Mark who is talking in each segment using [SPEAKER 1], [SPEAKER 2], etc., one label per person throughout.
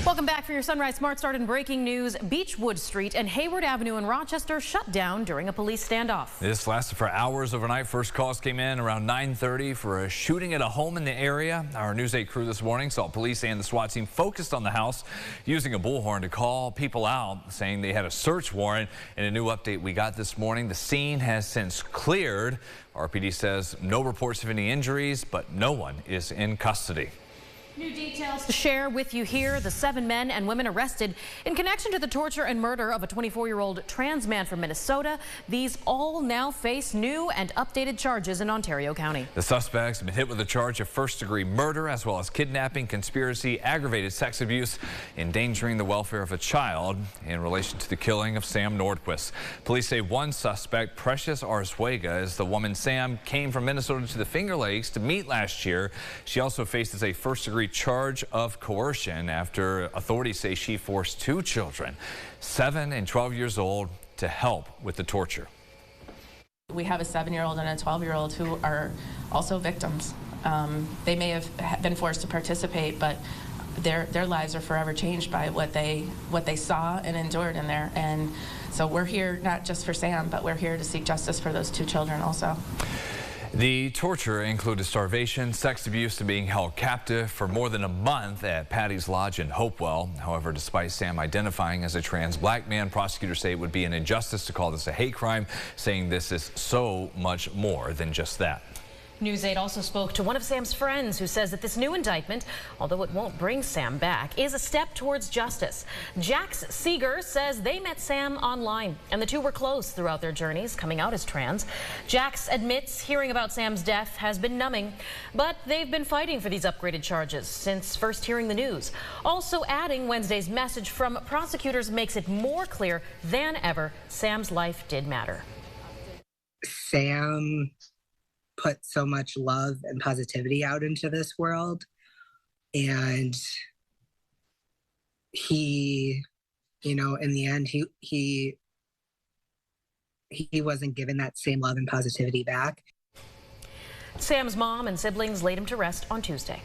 [SPEAKER 1] Welcome back for your Sunrise Smart Start and breaking news. Beechwood Street and Hayward Avenue in Rochester shut down during a police standoff.
[SPEAKER 2] This lasted for hours overnight. First calls came in around 9:30 for a shooting at a home in the area. Our News 8 crew this morning saw police and the SWAT team focused on the house using a bullhorn to call people out, saying they had a search warrant. In a new update we got this morning, the scene has since cleared. RPD says no reports of any injuries, but no one is in custody.
[SPEAKER 1] New details to share with you here. The 7 men and women arrested in connection to the torture and murder of a 24-year-old trans man from Minnesota. These all now face new and updated charges in Ontario County.
[SPEAKER 2] The suspects have been hit with a charge of first-degree murder, as well as kidnapping, conspiracy, aggravated sex abuse, endangering the welfare of a child in relation to the killing of Sam Nordquist. Police say one suspect, Precious Arzuaga, is the woman Sam came from Minnesota to the Finger Lakes to meet last year. She also faces a first-degree charge of coercion after authorities say she forced 2 children, 7 and 12 years old, to help with the torture.
[SPEAKER 3] We have a 7-year-old and a 12-year-old who are also victims. They may have been forced to participate, but their lives are forever changed by what they saw and endured in there. And so we're here not just for Sam, but we're here to seek justice for those 2 children also.
[SPEAKER 2] The torture included starvation, sex abuse, and being held captive for more than a month at Patty's Lodge in Hopewell. However, despite Sam identifying as a trans black man, prosecutors say it would be an injustice to call this a hate crime, saying this is so much more than just that.
[SPEAKER 1] News 8 also spoke to one of Sam's friends who says that this new indictment, although it won't bring Sam back, is a step towards justice. Jax Seeger says they met Sam online and the 2 were close throughout their journeys coming out as trans. Jax admits hearing about Sam's death has been numbing, but they've been fighting for these upgraded charges since first hearing the news. Also adding Wednesday's message from prosecutors makes it more clear than ever Sam's life did matter.
[SPEAKER 4] Sam put so much love and positivity out into this world, and he, you know, in the end, he wasn't given that same love and positivity back.
[SPEAKER 1] Sam's mom and siblings laid him to rest on Tuesday.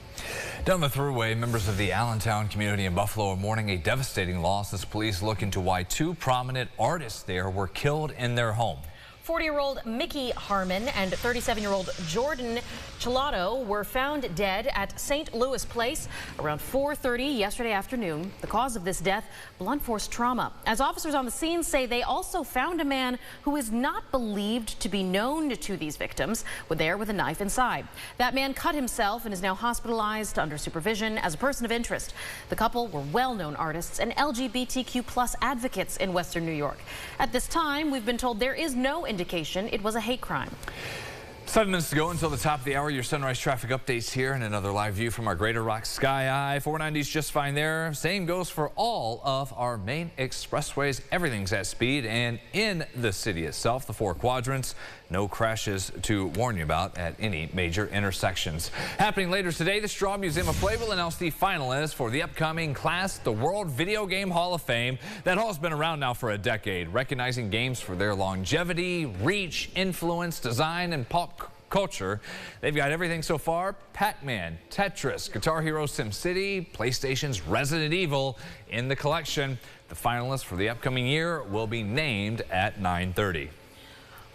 [SPEAKER 2] Down the thruway, members of the Allentown community in Buffalo are mourning a devastating loss as police look into why 2 prominent artists there were killed in their home.
[SPEAKER 1] 40-year-old Mickey Harmon and 37-year-old Jordan Chilato were found dead at St. Louis Place around 4:30 yesterday afternoon. The cause of this death, blunt force trauma. As officers on the scene say, they also found a man who is not believed to be known to these victims, there with a knife inside. That man cut himself and is now hospitalized under supervision as a person of interest. The couple were well-known artists and LGBTQ+ advocates in Western New York. At this time, we've been told there is no indication it was a hate crime.
[SPEAKER 2] 7 minutes to go until the top of the hour. Your sunrise traffic updates here and another live view from our Greater Rock Sky Eye. 490's just fine there. Same goes for all of our main expressways. Everything's at speed, and in the city itself, the 4 quadrants, no crashes to warn you about at any major intersections. Happening later today, the Straw Museum of Play will announce the finalists for the upcoming class, the World Video Game Hall of Fame. That hall has been around now for a decade, recognizing games for their longevity, reach, influence, design, and pop culture. They've got everything so far: Pac-Man, Tetris, Guitar Hero, SimCity, PlayStation's Resident Evil in the collection. The finalists for the upcoming year will be named at 9:30.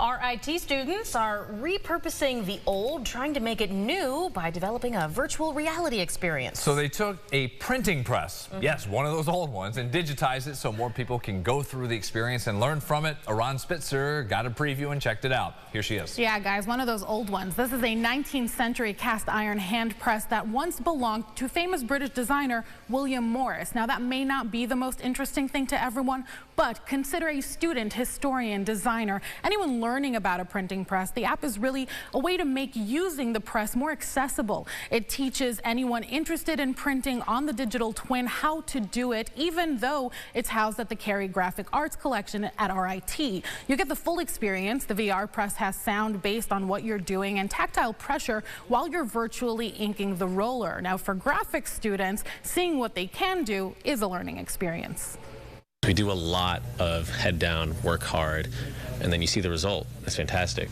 [SPEAKER 1] Our IT students are repurposing the old, trying to make it new by developing a virtual reality experience.
[SPEAKER 2] So they took a printing press, yes, one of those old ones, and digitized it so more people can go through the experience and learn from it. Aran Spitzer got a preview and checked it out. Here she is.
[SPEAKER 5] Yeah, guys, one of those old ones. This is a 19th century cast iron hand press that once belonged to famous British designer William Morris. Now, that may not be the most interesting thing to everyone, but consider a student, historian, designer, anyone learning about a printing press. The app is really a way to make using the press more accessible. It teaches anyone interested in printing on the digital twin how to do it, even though it's housed at the Cary Graphic Arts Collection at RIT. You get the full experience. The VR press has sound based on what you're doing and tactile pressure while you're virtually inking the roller. Now, for graphics students, seeing what they can do is a learning experience.
[SPEAKER 6] We do a lot of head down, work hard, and then you see the result. It's fantastic.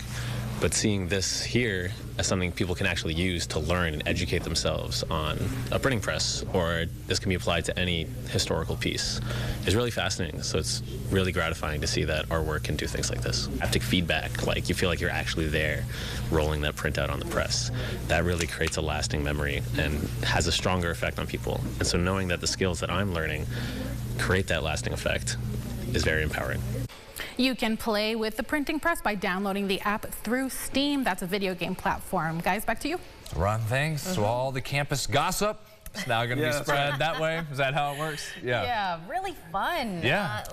[SPEAKER 6] But seeing this here as something people can actually use to learn and educate themselves on a printing press, or this can be applied to any historical piece, is really fascinating. So it's really gratifying to see that our work can do things like this. Haptic feedback, like you feel like you're actually there rolling that printout on the press. That really creates a lasting memory and has a stronger effect on people. And so knowing that the skills that I'm learning create that lasting effect is very empowering.
[SPEAKER 5] You can play with the printing press by downloading the app through Steam. That's a video game platform. Guys, back to you.
[SPEAKER 2] Ron, thanks. So all the campus gossip is now going to be spread that way. Is that how it works?
[SPEAKER 1] Yeah, really fun.
[SPEAKER 2] Yeah.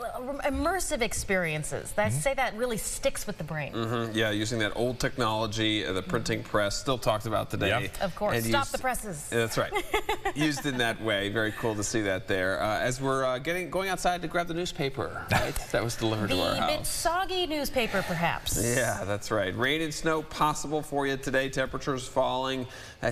[SPEAKER 1] Immersive experiences. Say that really sticks with the brain.
[SPEAKER 7] Yeah, using that old technology, the printing press, still talked about today.
[SPEAKER 1] Of course.
[SPEAKER 7] And
[SPEAKER 1] Stop the presses.
[SPEAKER 7] That's right. Used in that way. Very cool to see that there. As we're going outside to grab the newspaper, right? That was delivered to our house.
[SPEAKER 1] The bit soggy newspaper, perhaps.
[SPEAKER 7] Yeah, that's right. Rain and snow possible for you today. Temperatures falling.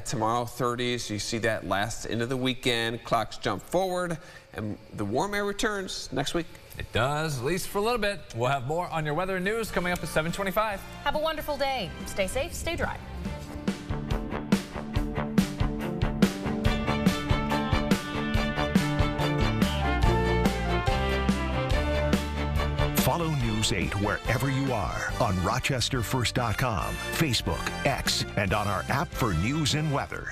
[SPEAKER 7] Tomorrow 30s. You see that last into the weekend. Clocks jump forward, and the warm air returns next week.
[SPEAKER 2] It does, at least for a little bit. We'll have more on your weather and news coming up at 7:25.
[SPEAKER 1] Have a wonderful day. Stay safe, stay dry.
[SPEAKER 8] Follow News 8 wherever you are on RochesterFirst.com, Facebook, X, and on our app for news and weather.